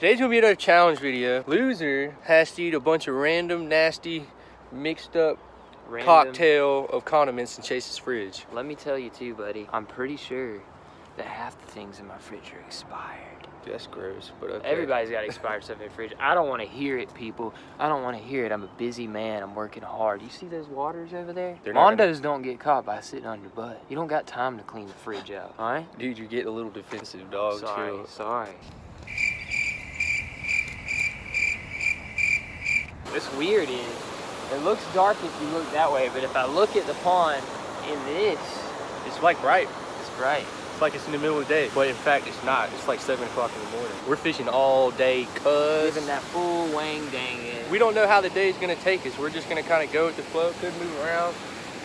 Today's gonna be another challenge video. Loser has to eat a bunch of random, nasty, mixed up cocktail of condiments in Chase's fridge. Let me tell you too, buddy. I'm pretty sure that half the things in my fridge are expired. Dude, that's gross, but okay. Everybody's got expired stuff in their fridge. I don't want to hear it, people. I don't want to hear it. I'm a busy man. I'm working hard. You see those waters over there? Mondos don't get caught by sitting on your butt. You don't got time to clean the fridge out, all right? Dude, you're getting a little defensive, dog. Sorry. What's weird is, it looks dark if you look that way, but if I look at the pond in this, it's like bright. It's bright. It's like it's in the middle of the day, but in fact it's not. It's like 7 o'clock in the morning. We're fishing all day, cuz. Living that full wang dang it. We don't know how the day is gonna take us. We're just gonna kind of go with the flow. Could move around.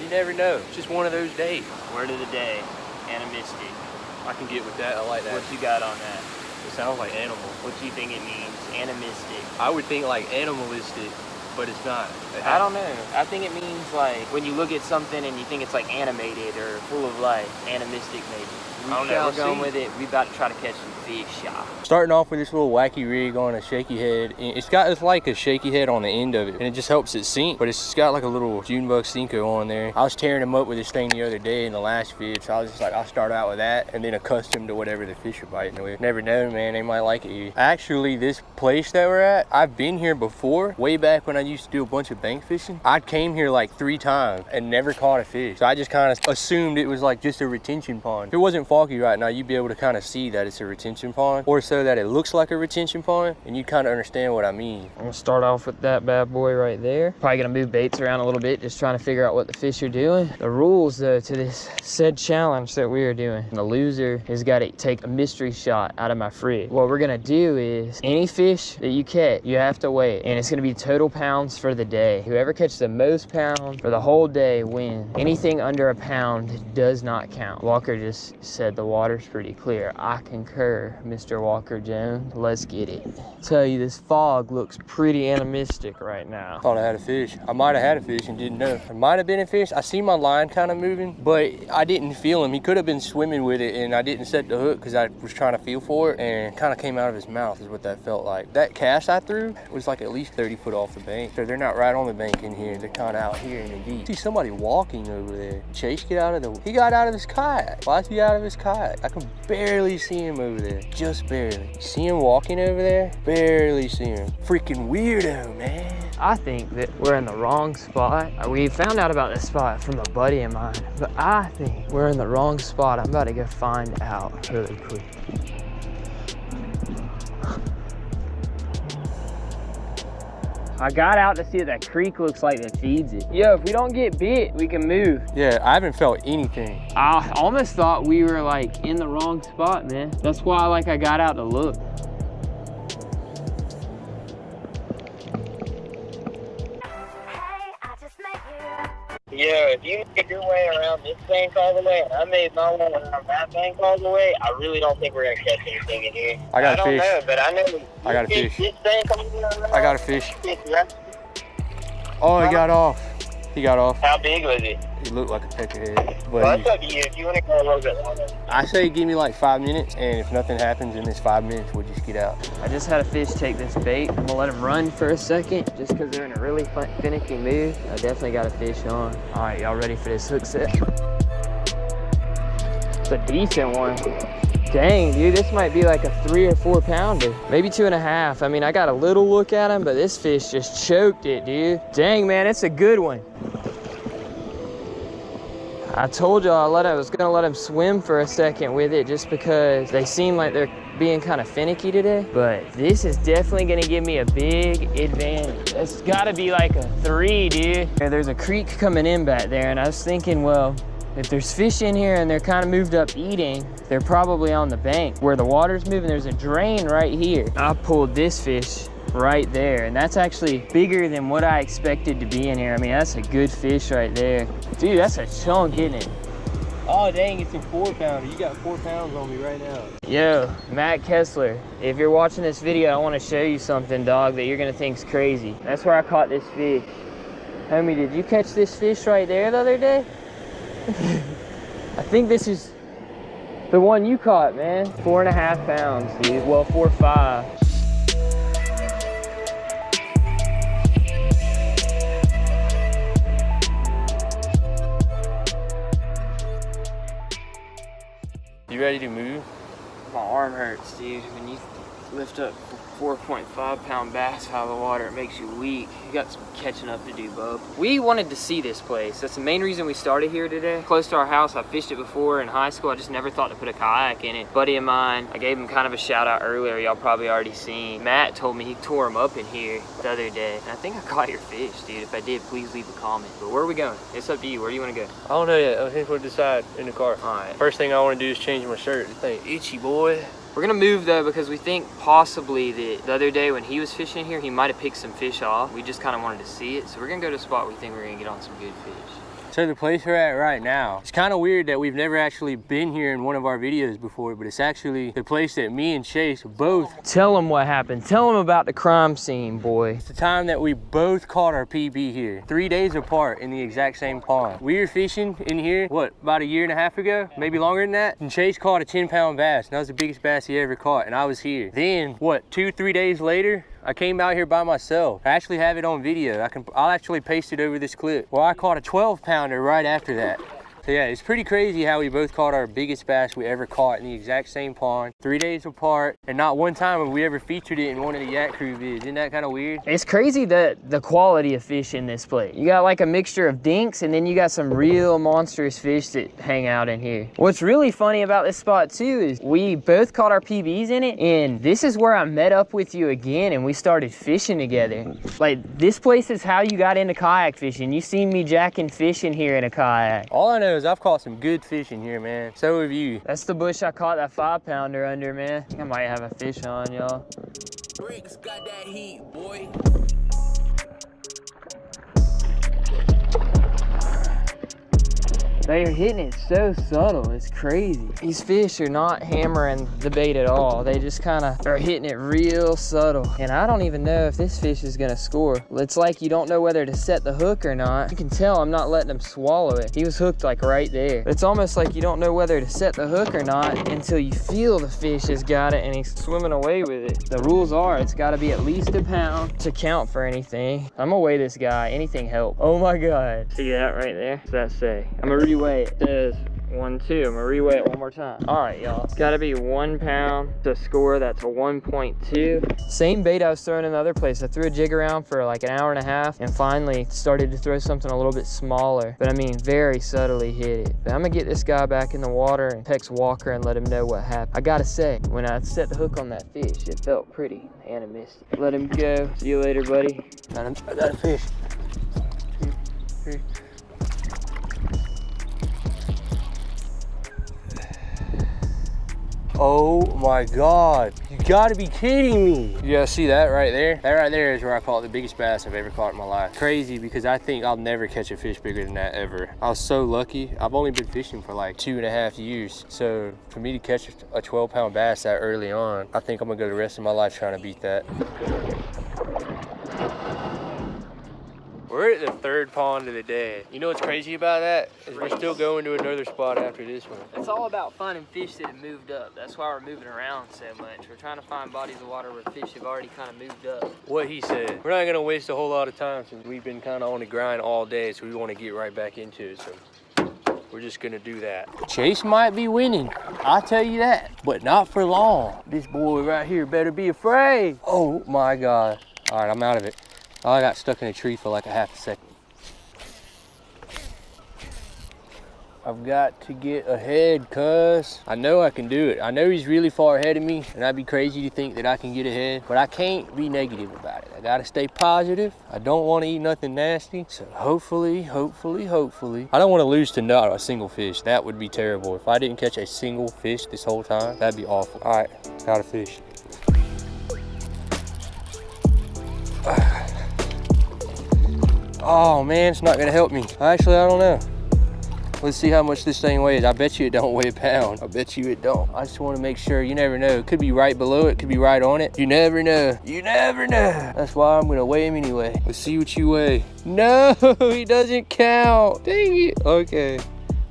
You never know. It's just one of those days. Word of the day, animistic. I can get with that. I like that. What you got on that? It sounds like animal. What do you think it means? Animistic. I would think like animalistic, but it's not. I don't know. I think it means like when you look at something and you think it's like animated or full of life. Animistic maybe. I don't know. We're going with it. We about to try to catch some fish, y'all. Starting off with this little wacky rig on a shaky head. It's like a shaky head on the end of it, and it just helps it sink. But it's got like a little June bug Cinco on there. I was tearing them up with this thing the other day in the last vid, so I was just like, I'll start out with that and then accustomed to whatever the fish are biting with. Never know, man. They might like it here. Actually, this place that we're at, I've been here before. Way back when I used to do a bunch of bank fishing, I came here like 3 times and never caught a fish. So I just kind of assumed it was like just a retention pond. If it wasn't foggy right now, you'd be able to kind of see that it's a retention pond, or so that it looks like a retention pond, and you kind of understand what I mean. I'm gonna start off with that bad boy right there. Probably gonna move baits around a little bit, just trying to figure out what the fish are doing. The rules though to this said challenge that we are doing, the loser has got to take a mystery shot out of my fridge. What we're gonna do is any fish that you catch, you have to weigh it, and it's gonna be total pounds for the day. Whoever catches the most pounds for the whole day wins. Anything under a pound does not count. Walker just said the water's pretty clear. I concur, Mr. Walker Jones. Let's get it. Tell you, this fog looks pretty animistic right now. Thought I had a fish. I might have had a fish and didn't know. It might have been a fish. I see my line kind of moving, but I didn't feel him. He could have been swimming with it, and I didn't set the hook because I was trying to feel for it, and it kind of came out of his mouth is what that felt like. That cast I threw was like at least 30 foot off the bank. So they're not right on the bank in here. They're kind of out here in the deep. See somebody walking over there. Chase, get out of the... He got out of his kayak. Why is he out of his kayak? I can barely see him over there. Just barely. See him walking over there? Barely see him. Freaking weirdo, man. I think that we're in the wrong spot. We found out about this spot from a buddy of mine, but I think we're in the wrong spot. I'm about to go find out really quick. I got out to see what that creek looks like that feeds it. Yo, if we don't get bit, we can move. Yeah, I haven't felt anything. I almost thought we were like in the wrong spot, man. That's why I got out to look. Yeah, if you make your way around this bank all the way, and I made my way around that bank all the way, I really don't think we're gonna catch anything in here. I got a fish. I don't know, but I know. I got a fish. This bank all the way around, I got a fish. Oh, he got off. He got off. How big was it? It looked like a peckerhead. Well, that's up to you. If you want to go a little bit longer. I say give me like 5 minutes, and if nothing happens in this 5 minutes, we'll just get out. I just had a fish take this bait. I'm gonna let him run for a second, just because they're in a really finicky mood. I definitely got a fish on. All right, y'all ready for this hook set? It's a decent one. Dang, dude, this might be like a 3 or 4 pounder. Maybe 2.5. I mean, I got a little look at him, but this fish just choked it, dude. Dang, man, it's a good one. I told y'all I was gonna let him swim for a second with it just because they seem like they're being kind of finicky today. But this is definitely gonna give me a big advantage. It's gotta be like a 3, dude. There's a creek coming in back there, and I was thinking, well, if there's fish in here and they're kind of moved up eating, they're probably on the bank. Where the water's moving, there's a drain right here. I pulled this fish right there, and that's actually bigger than what I expected to be in here. I mean, that's a good fish right there. Dude, that's a chunk, isn't it? Oh, dang, it's a 4 pounder. You got 4 pounds on me right now. Yo, Matt Kessler, if you're watching this video, I want to show you something, dog, that you're gonna think's crazy. That's where I caught this fish. Homie, did you catch this fish right there the other day? I think this is the one you caught, man. 4.5 pounds, dude. Well, 4 or 5. ready to move? My arm hurts, dude. When you lift up 4.5 pound bass out of the water, it makes you weak. You got some catching up to do, bub. We wanted to see this place. That's the main reason we started here today. Close to our house. I fished it before in high school. I just never thought to put a kayak in it. Buddy of mine, I gave him kind of a shout out earlier. Y'all probably already seen. Matt told me he tore him up in here the other day. And I think I caught your fish, dude. If I did, please leave a comment. But where are we going? It's up to you. Where do you want to go? I don't know yet. I think we'll decide in the car. All right. First thing I want to do is change my shirt. This thing itchy, boy. We're gonna move though because we think possibly that the other day when he was fishing here, he might have picked some fish off. We just kind of wanted to see it. So we're gonna go to a spot we think we're gonna get on some good fish. So the place we're at right now, it's kind of weird that we've never actually been here in one of our videos before, but it's actually the place that me and Chase both... Tell him what happened. Tell him about the crime scene, boy. It's the time that we both caught our PB here, 3 days apart in the exact same pond. We were fishing in here, what, about a year and a half ago? Maybe longer than that? And Chase caught a 10-pound bass, and that was the biggest bass he ever caught, and I was here. Then, what, 2-3 days later, I came out here by myself. I actually have it on video. I'll actually paste it over this clip. Well, I caught a 12-pounder right after that. So yeah, it's pretty crazy how we both caught our biggest bass we ever caught in the exact same pond, 3 days apart, and not one time have we ever featured it in one of the Yak Crew vids. Isn't that kind of weird? It's crazy the quality of fish in this place. You got like a mixture of dinks, and then you got some real monstrous fish that hang out in here. What's really funny about this spot too is we both caught our PBs in it, and this is where I met up with you again and we started fishing together. Like, this place is how you got into kayak fishing. You seen me jacking fish in here in a kayak. All I know is I've caught some good fish in here, man. So have you. That's the bush I caught that 5-pounder under, man. I might have a fish on, y'all. Bricks got that heat, boy. They are hitting it so subtle, it's crazy. These fish are not hammering the bait at all. They just kind of are hitting it real subtle. And I don't even know if this fish is gonna score. It's like you don't know whether to set the hook or not. You can tell I'm not letting him swallow it. He was hooked like right there. It's almost like you don't know whether to set the hook or not until you feel the fish has got it and he's swimming away with it. The rules are it's gotta be at least a pound to count for anything. I'm gonna weigh this guy, anything help. Oh my God. See that right there? What's that say? I'm gonna reweigh it. It says 1, 2. I'm gonna reweigh it one more time. All right, y'all. It's gotta be 1 pound to score. That's a 1.2. Same bait I was throwing in the other place. I threw a jig around for like an hour and a half and finally started to throw something a little bit smaller, but I mean very subtly hit it. But I'm gonna get this guy back in the water and text Walker and let him know what happened. I gotta say, when I set the hook on that fish, it felt pretty animistic. Let him go. See you later, buddy. I got a fish. Here. Oh my God, you gotta be kidding me. You guys see that right there? That right there is where I caught the biggest bass I've ever caught in my life. Crazy, because I think I'll never catch a fish bigger than that ever. I was so lucky. I've only been fishing for like 2.5 years. So for me to catch a 12-pound bass that early on, I think I'm gonna go the rest of my life trying to beat that. We're at the 3rd pond of the day. You know what's crazy about that? Is we're still going to another spot after this one. It's all about finding fish that have moved up. That's why we're moving around so much. We're trying to find bodies of water where fish have already kind of moved up. What he said. We're not gonna waste a whole lot of time since we've been kind of on the grind all day, so we want to get right back into it. So we're just gonna do that. Chase might be winning, I'll tell you that, but not for long. This boy right here better be afraid. Oh my God. All right, I'm out of it. Oh, I got stuck in a tree for like a half a second. I've got to get ahead, cuz I know I can do it. I know he's really far ahead of me, and I'd be crazy to think that I can get ahead, but I can't be negative about it. I gotta stay positive. I don't want to eat nothing nasty, so hopefully. I don't want to lose to not a single fish. That would be terrible. If I didn't catch a single fish this whole time, that'd be awful. All right, got a fish. Oh man, it's not gonna help me. Actually, I don't know. Let's see how much this thing weighs. I bet you it don't weigh a pound. I bet you it don't. I just want to make sure. You never know. It could be right below it. Could be right on it. You never know. You never know. That's why I'm gonna weigh him anyway. Let's see what you weigh. No, he doesn't count. Dang it. Okay.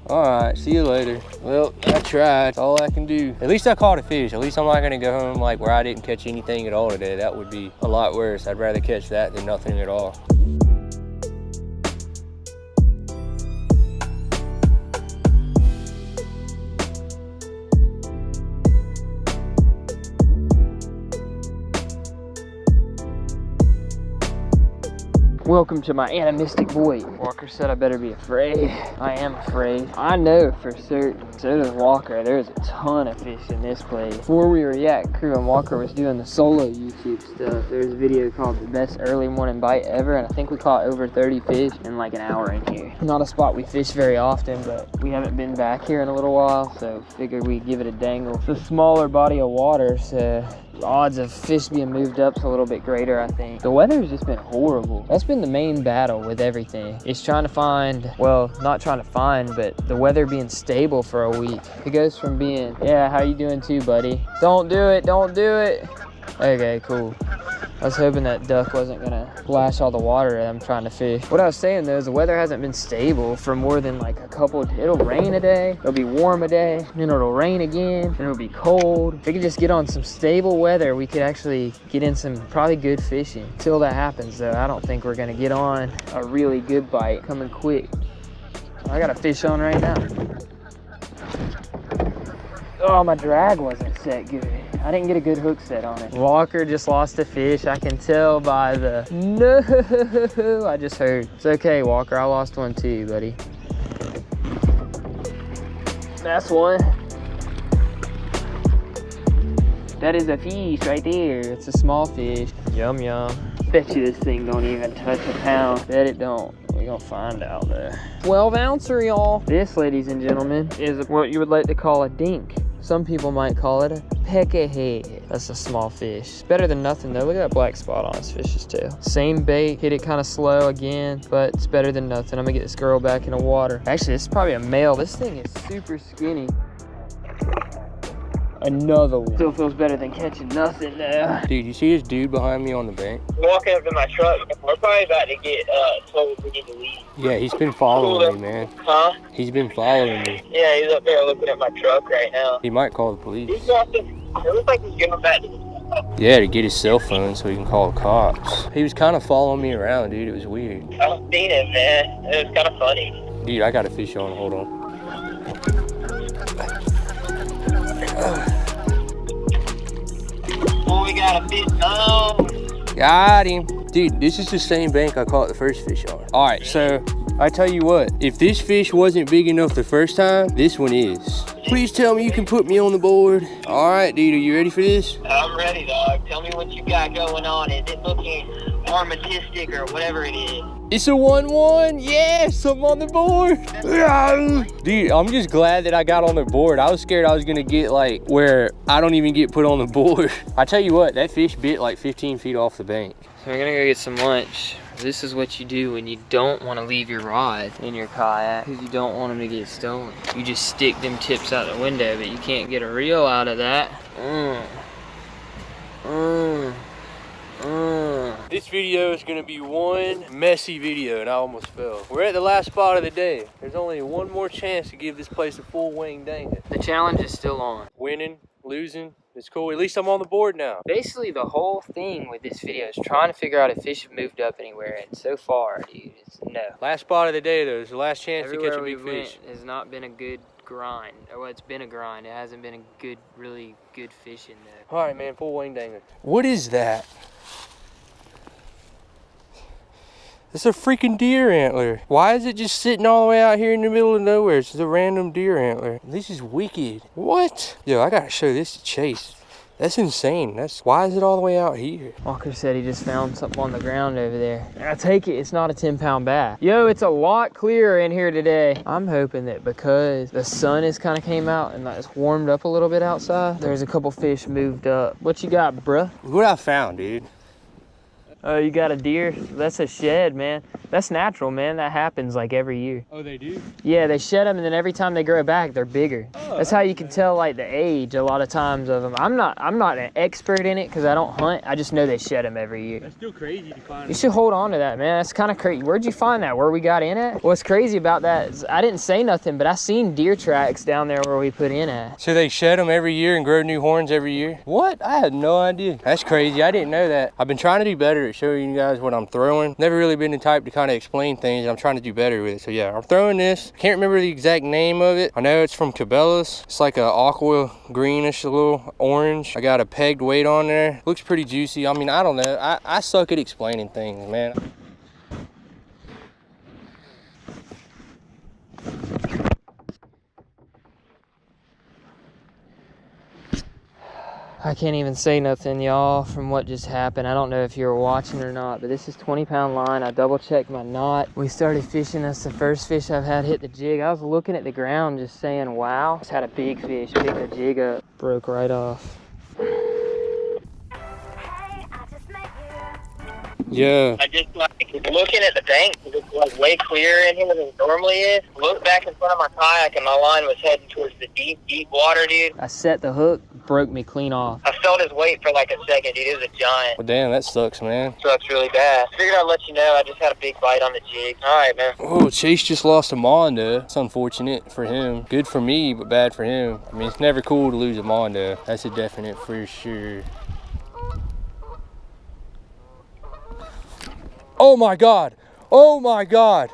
All right, see you later. Well, I tried. That's all I can do. At least I caught a fish. At least I'm not gonna go home like where I didn't catch anything at all today. That would be a lot worse. I'd rather catch that than nothing at all. Welcome to my animistic void. Walker said I better be afraid. I am afraid. I know for certain, so does Walker, there's a ton of fish in this place. Before we were at KREW and Walker was doing the solo YouTube stuff, there's a video called The Best Early Morning Bite Ever, and I think we caught over 30 fish in like an hour in here. Not a spot we fish very often, but we haven't been back here in a little while, so figured we'd give it a dangle. It's a smaller body of water, so the odds of fish being moved up is a little bit greater, I think. The weather's just been horrible. That's been the main battle with everything. It's trying to find, well, not trying to find, but the weather being stable for a week. It goes from being, yeah, how you doing too, buddy? Don't do it, don't do it. Okay, cool. I was hoping that duck wasn't gonna flash all the water that I'm trying to fish. What I was saying though is the weather hasn't been stable for more than like a couple, it'll rain a day, it'll be warm a day, then it'll rain again, and it'll be cold. If we could just get on some stable weather, we could actually get in some probably good fishing. Until that happens though, I don't think we're gonna get on a really good bite coming quick. I got a fish on right now. Oh, my drag wasn't set good. I didn't get a good hook set on it. Walker just lost a fish. I can tell by the no I just heard. It's okay, Walker. I lost one too, buddy. That's one. That is a fish right there. It's a small fish. Yum, yum. Bet you this thing don't even touch a pound. Bet it don't. We're gonna find out though. 12 ouncer, y'all. This, ladies and gentlemen, is what you would like to call a dink. Some people might call it a peckerhead. That's a small fish. It's better than nothing though. Look at that black spot on his fish's tail. Same bait, hit it kind of slow again, but it's better than nothing. I'm gonna get this girl back in the water. Actually, this is probably a male. This thing is super skinny. Another one. Still feels better than catching nothing now. Dude, you see this dude behind me on the bank? Walking up to my truck. We're probably about to get told we need to leave. Yeah, he's been following me, man. Huh? He's been following me. Yeah, he's up there looking at my truck right now. He might call the police. He's walking. It looks like he's going back to the Yeah, to get his cell phone so he can call the cops. He was kind of following me around, dude. It was weird. I've seen it, man. It was kind of funny. Dude, I got a fish on. Hold on. Oh, we got a fish. Oh. Got him. Dude, this is the same bank I caught the first fish on. All right, so I tell you what, if this fish wasn't big enough the first time, this one is. Please tell me you can put me on the board. All right, dude, are you ready for this? I'm ready, dog. Tell me what you got going on. Is it looking armatistic or whatever it is? It's a 1-1. Yes, I'm on the board. Dude, I'm just glad that I got on the board. I was scared I was gonna get like where I don't even get put on the board. I tell you what, that fish bit like 15 feet off the bank. So we're gonna go get some lunch. This is what you do when you don't want to leave your rod in your kayak because you don't want them to get stolen. You just stick them tips out the window, but you can't get a reel out of that. This video is gonna be one messy video and I almost fell. We're at the last spot of the day. There's only one more chance to give this place a full wing dang it. The challenge is still on. Winning, losing, it's cool. At least I'm on the board now. Basically, the whole thing with this video is trying to figure out if fish have moved up anywhere, and so far, dude, it's no. Last spot of the day though, it's the last chance Everywhere to catch a big we fish. went has not been a good grind. Well, it's been a grind. It hasn't been a good, really good fishing though. All right, man, full wing dang it. What is that? It's a freaking deer antler. Why is it just sitting all the way out here in the middle of nowhere? It's a random deer antler. This is wicked. What? Yo, I gotta show this to Chase. That's insane. Why is it all the way out here? Walker said he just found something on the ground over there. I take it it's not a 10-pound bass. Yo, it's a lot clearer in here today. I'm hoping that because the sun has kind of came out and it's warmed up a little bit outside, there's a couple fish moved up. What you got, bruh? Look what I found, dude. Oh, you got a deer? That's a shed, man. That's natural, man. That happens like every year. Oh, they do? Yeah, they shed them and then every time they grow back, they're bigger. Oh, that's how you can tell like the age a lot of times of them. I'm not an expert in it because I don't hunt. I just know they shed them every year. That's still crazy to find. You should hold on to that, man. That's kind of crazy. Where'd you find that? Where we got in at? What's crazy about that is I didn't say nothing, but I seen deer tracks down there where we put in at. So they shed them every year and grow new horns every year? What? I had no idea. That's crazy. I didn't know that. I've been trying to do better at showing you guys what I'm throwing. Never really been the type to kind of explain things. I'm trying to do better with it. So yeah, I'm throwing this. Can't remember the exact name of it. I know it's from Cabela's. It's like a aqua greenish, a little orange. I got a pegged weight on there. Looks pretty juicy. I mean, I don't know. I suck at explaining things, man. I can't even say nothing, y'all, from what just happened. I don't know if you were watching or not, but this is 20-pound line. I double checked my knot. We started fishing. That's the first fish I've had hit the jig. I was looking at the ground just saying, wow. Just had a big fish pick the jig up. Broke right off. Yeah. I just like looking at the bank, it's like way clearer in here than it normally is. Looked back in front of my kayak and my line was heading towards the deep water, dude. I set the hook, broke me clean off. I felt his weight for like a second, dude. It was a giant. Well, damn, that sucks, man. Sucks really bad. Figured I'd let you know. I just had a big bite on the jig. All right, man. Oh, Chase just lost a Mondo. It's unfortunate for him. Good for me, but bad for him. I mean, it's never cool to lose a Mondo. That's a definite for sure. Oh my God. Oh my God.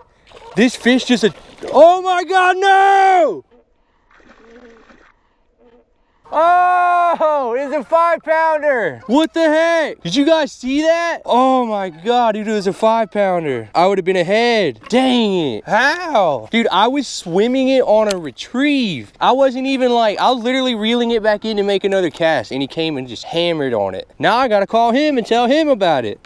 This fish just oh my God, no! Oh, it's a 5-pounder. What the heck? Did you guys see that? Oh my God, dude, it was a 5-pounder. I would have been ahead. Dang it. How? Dude, I was swimming it on a retrieve. I wasn't even like, I was literally reeling it back in to make another cast, and he came and just hammered on it. Now I gotta call him and tell him about it.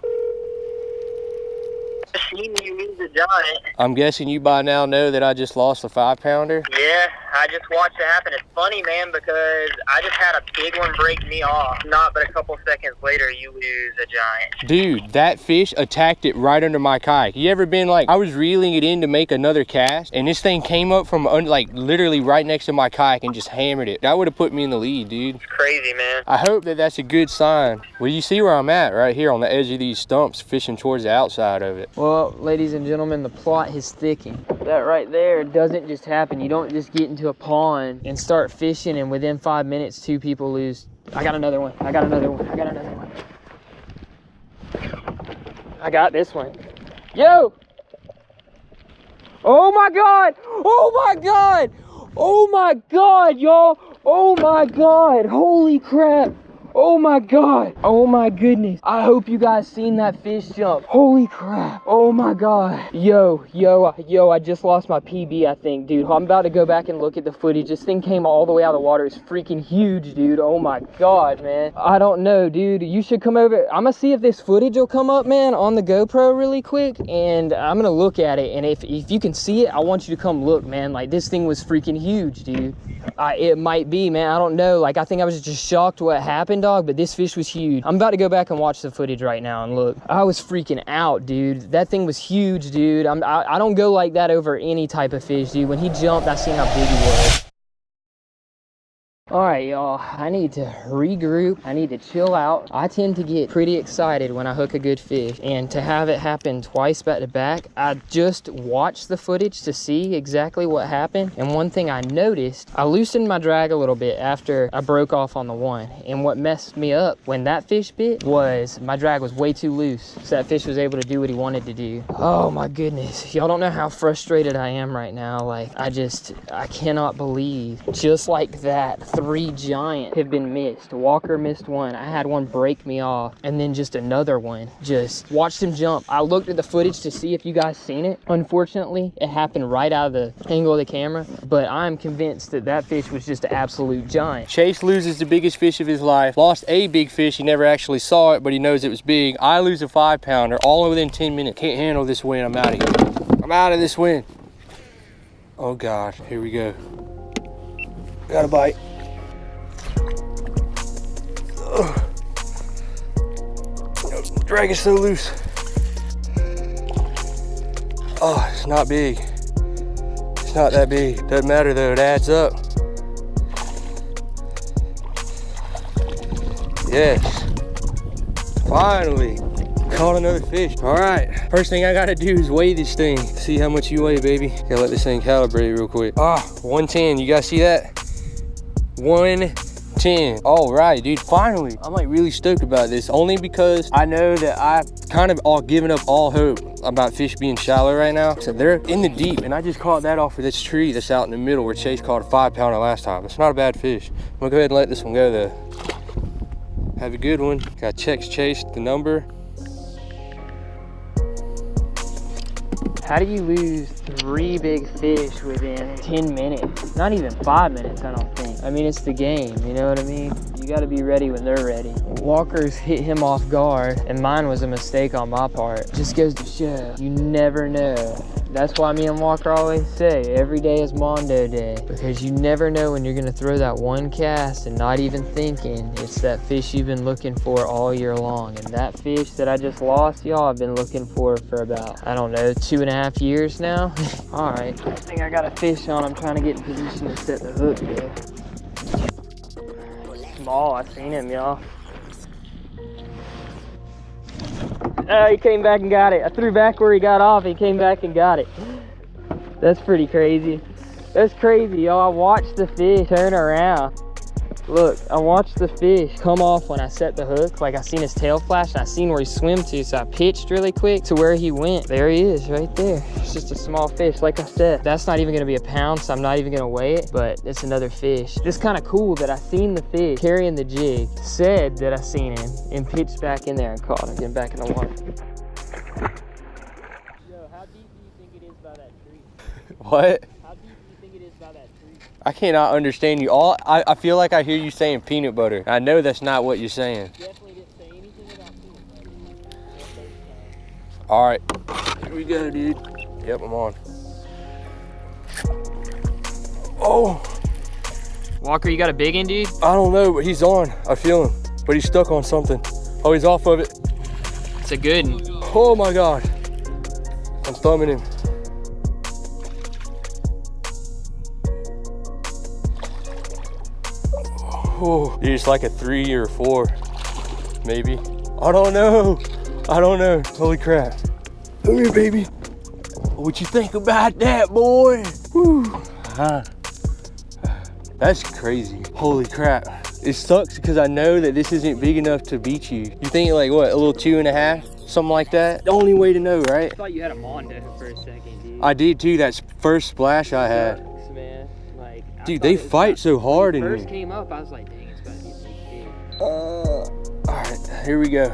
You lose a giant. I'm guessing you by now know that I just lost a 5-pounder. Yeah, I just watched it happen. It's funny, man, because I just had a big one break me off. Not but a couple seconds later, you lose a giant. Dude, that fish attacked it right under my kayak. You ever been like, I was reeling it in to make another cast, and this thing came up from like literally right next to my kayak and just hammered it. That would have put me in the lead, dude. It's crazy, man. I hope that that's a good sign. Well, you see where I'm at right here on the edge of these stumps, fishing towards the outside of it. Well, ladies and gentlemen, the plot has thickened. That right there doesn't just happen. You don't just get into a pond and start fishing and within 5 minutes 2 people lose. I got another one. I got another one. I got another one. I got this one. Yo! Oh my God! Oh my God! Oh my God, y'all! Oh my God! Holy crap! Oh my God. Oh my goodness. I hope you guys seen that fish jump. Holy crap. Oh my God. Yo, I just lost my PB, I think, dude. I'm about to go back and look at the footage. This thing came all the way out of the water. It's freaking huge, dude. Oh my God, man. I don't know, dude. You should come over. I'm gonna see if this footage will come up, man, on the GoPro really quick. And I'm gonna look at it. And if you can see it, I want you to come look, man. Like, this thing was freaking huge, dude. It might be, man. I don't know. Like, I think I was just shocked what happened, dog, but this fish was huge. I'm about to go back and watch the footage right now and look. I was freaking out, dude. That thing was huge, dude. I don't go like that over any type of fish, dude. When he jumped, I seen how big he was. All right, y'all, I need to regroup. I need to chill out. I tend to get pretty excited when I hook a good fish, and to have it happen twice back to back, I just watched the footage to see exactly what happened. And one thing I noticed, I loosened my drag a little bit after I broke off on the one. And what messed me up when that fish bit was my drag was way too loose, so that fish was able to do what he wanted to do. Oh my goodness. Y'all don't know how frustrated I am right now. Like, I cannot believe just like that, 3 giant have been missed. Walker missed one. I had one break me off, and then just another one. Just watched him jump. I looked at the footage to see if you guys seen it. Unfortunately, it happened right out of the angle of the camera, but I'm convinced that that fish was just an absolute giant. Chase loses the biggest fish of his life. Lost a big fish. He never actually saw it, but he knows it was big. I lose a 5-pounder all within 10 minutes. Can't handle this wind. I'm out of here. I'm out of this wind. Oh God, here we go. Got a bite. Drag is so loose. Oh, it's not big. It's not that big. Doesn't matter though, it adds up. Yes. Finally. Caught another fish. All right. First thing I gotta do is weigh this thing. See how much you weigh, baby. Gotta let this thing calibrate real quick. 110. You guys see that? 110. All right, dude, finally. I'm like really stoked about this, only because I know that I've kind of given up all hope about fish being shallow right now. So they're in the deep, and I just caught that off of this tree that's out in the middle where Chase caught a 5-pounder last time. It's not a bad fish. I'm gonna go ahead and let this one go though. Have a good one. Got Chase the number. How do you lose 3 big fish within 10 minutes? Not even 5 minutes, I don't think. I mean, it's the game, you know what I mean? You gotta be ready when they're ready. Walker's hit him off guard, and mine was a mistake on my part. Just goes to show, you never know. That's why me and Walker always say, every day is Mondo Day. Because you never know when you're gonna throw that one cast and not even thinking it's that fish you've been looking for all year long. And that fish that I just lost, y'all, I've been looking for about, I don't know, 2.5 years now. All right, I think I got a fish on. I'm trying to get in position to set the hook there. Small, I seen him, y'all. Oh, he came back and got it. I threw back where he got off. He came back and got it. That's pretty crazy. That's crazy, y'all. I watched the fish turn around. Look, I watched the fish come off when I set the hook. Like, I seen his tail flash and I seen where he swam to, so I pitched really quick to where he went. There he is, right there. It's just a small fish, like I said. That's not even gonna be a pound, so I'm not even gonna weigh it, but it's another fish. It's kind of cool that I seen the fish carrying the jig, said that I seen him, and pitched back in there and caught him, getting back in the water. Yo, how deep do you think it is by that tree? What? How deep do you think it is by that tree? I cannot understand you. I feel like I hear you saying peanut butter. I know that's not what you're saying. Definitely didn't say anything about peanut butter. All right, here we go, dude. Yep, I'm on. Oh. Walker, you got a big one, dude? I don't know, but he's on. I feel him, but he's stuck on something. Oh, he's off of it. It's a good one. Oh my God. I'm thumbing him. Oh, dude, it's like a 3 or 4, maybe. I don't know. I don't know. Holy crap. Come here, baby. What you think about that, boy? Woo. That's crazy. Holy crap. It sucks because I know that this isn't big enough to beat you. You think like what, a little 2.5? Something like that? The only way to know, right? I thought you had a Mondo for a second, dude. I did too, that first splash I had. Sucks, man. Like, dude, they fight so hard in here. When it first came up, I was like, dang, it's about to get big. All right, here we go.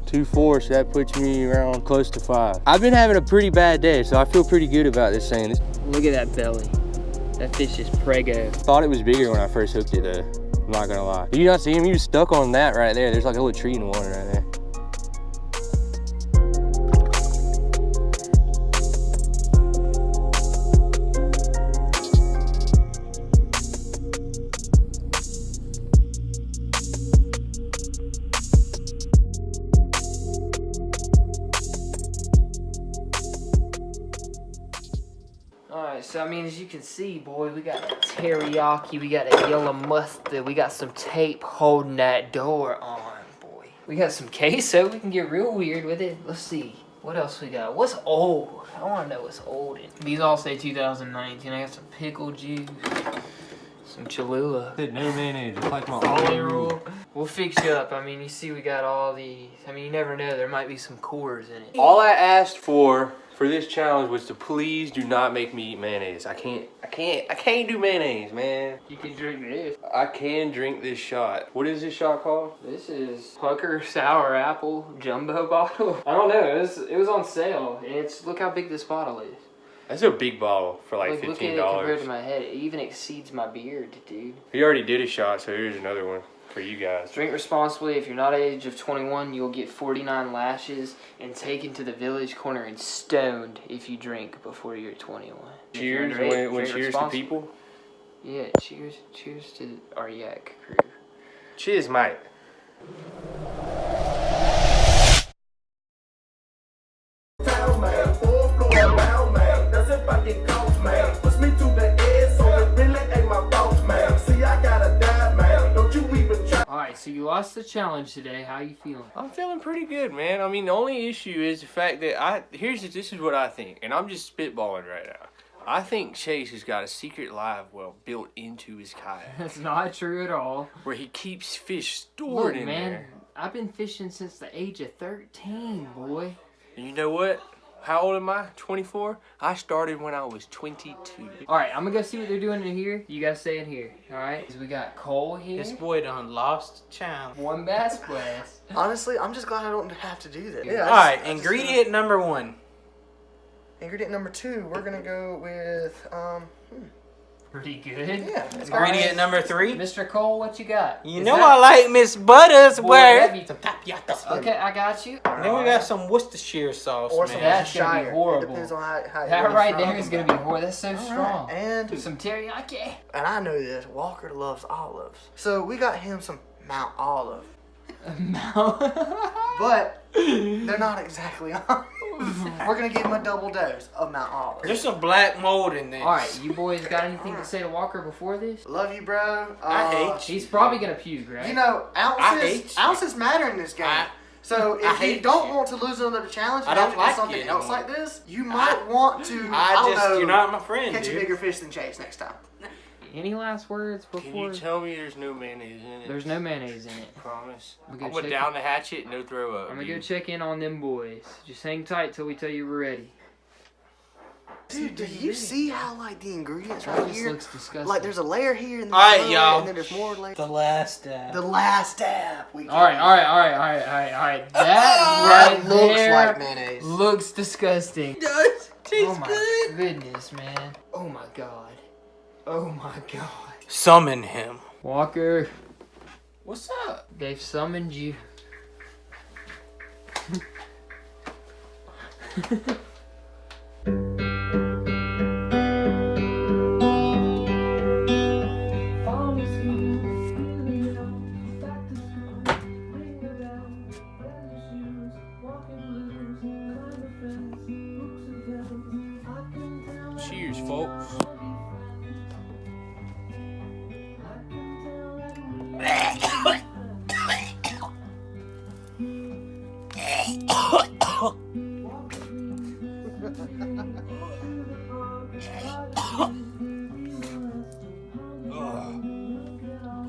2.4, so that puts me around close to 5. I've been having a pretty bad day, so I feel pretty good about this thing. Look at that belly. That fish is prego. Thought it was bigger when I first hooked it though. I'm not gonna lie. Did you not see him? He was stuck on that right there. There's like a little tree in the water right there. Alright, so I mean, as you can see, boy, we got a teriyaki, we got a yellow mustard, we got some tape holding that door on, boy. We got some queso, we can get real weird with it. Let's see, what else we got? What's old? I want to know what's old. These all say 2019. I got some pickle juice, some Cholula. No mayonnaise, it's like my Follow rule. We'll fix you up. I mean, you see we got all these. I mean, you never know, there might be some cores in it. All I asked for this challenge was to please do not make me eat mayonnaise. I can't do mayonnaise, man. You can drink this. I can drink this shot. What is this shot called? This is Pucker Sour Apple Jumbo Bottle. I don't know, it was on sale. And look how big this bottle is. That's a big bottle for like $15. Look at it compared to my head. It even exceeds my beard, dude. He already did a shot, so here's another one for you guys. Drink responsibly. If you're not age of 21, you'll get 49 lashes and taken to the village corner and stoned if you drink before you're 21. Cheers, when cheers to people? Yeah, cheers to our yak crew. Cheers, mate. Alright, so you lost the challenge today. How you feeling? I'm feeling pretty good, man. I mean, the only issue is the fact that this is what I think, and I'm just spitballing right now. I think Chase has got a secret live well built into his kayak. That's not true at all. Where he keeps fish stored in man, there. I've been fishing since the age of 13, boy. And you know what? How old am I? 24? I started when I was 22. Alright, I'm gonna go see what they're doing in here. You guys stay in here, alright? We got Cole here. This boy done lost challenge. One bass blast. Honestly, I'm just glad I don't have to do that. Yeah, alright, ingredient number 1. Ingredient number 2, we're gonna go with Pretty good. Yeah. It's Ingredient number 3. Mr. Cole, what you got? You Is know that- I like Miss Butters Boy, where. that'd be- Some tapioca. Okay, I got you. Then we got some Worcestershire sauce, Or some man. That's gonna be Shire. horrible. It depends on how That what right you're there is from. gonna be horrible. That's so All right, strong. And Some teriyaki. I know this. Walker loves olives, so we got him some Mount Olive, but they're not exactly olives. We're gonna give him a double dose of Mount Olive. There's some black mold in this. All right, you boys got anything to say to Walker before this? Love you, bro. I hate you. He's probably gonna puke, right? You know, I hate you. ounces matter in this game. So I if you hate don't you. want to lose another challenge I and don't have to like do something you else anymore. like this, you might want to. I don't know, You're not my friend, catch a dude. bigger fish than Chase next time. Any last words Can before? you tell me there's no mayonnaise in it? There's no mayonnaise in it. Promise. I'm I'm gonna gonna check down the hatchet, no throw up. I'm gonna go dude. check in on them boys. Just hang tight till we tell you we're ready. Dude, do you see how like the ingredients That right just here? looks disgusting. Like there's a layer here and then, All right, another, y'all. and then there's more layers. The last step. The last step. All right. That right looks there like mayonnaise. looks disgusting. It does. Tastes Oh my good. goodness, man. Oh my god. Oh my god. Summon him. Walker, What's up? they've summoned you. Cheers, folks.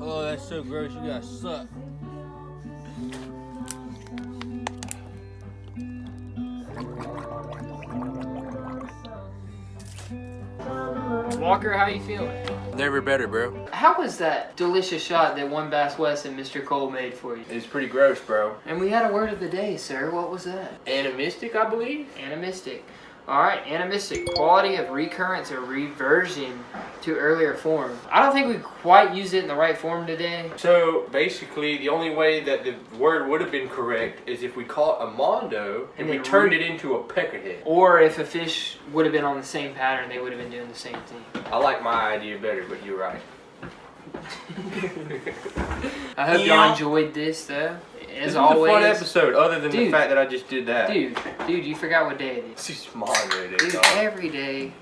Oh, that's so gross. You guys suck. Walker, how you feeling? Never better, bro. How was that delicious shot that one Bass West and Mr. Cole made for you? It's pretty gross, bro. And we had a word of the day, sir. What was that? Animistic, I believe. Animistic. All right, animistic. Quality of recurrence or reversion to earlier form. I don't think we quite used it in the right form today. So basically, the only way that the word would have been correct is if we caught a mondo and we then turned it into a peckerhead. Or if a fish would have been on the same pattern, they would have been doing the same thing. I like my idea better, but you're right. I hope y'all enjoyed this, though. As This was always. a fun episode, other than the Dude. fact that I just did that. Dude, you forgot what day it is. This is Mondo Day, Dude, dog. every day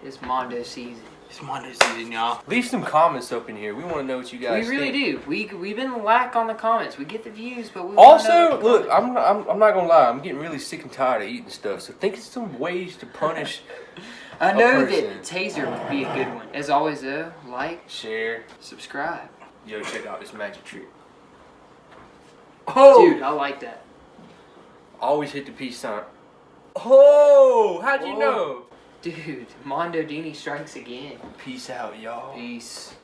is Mondo season. It's Monday season, y'all. Leave some comments up in here. We want to know what you guys We really think. do. We've been lack on the comments. We get the views, but we wanna know Also, the look, comments. I'm not gonna lie. I'm getting really sick and tired of eating stuff. So think of some ways to punish. I know person. that Taser would be a good one. As always, though, like, Share. subscribe. Yo, check out this magic trick. Dude, I like that. Always hit the peace sign. Oh, how'd you Whoa. know? Dude, Mondo Dini strikes again. Peace out, y'all. Peace.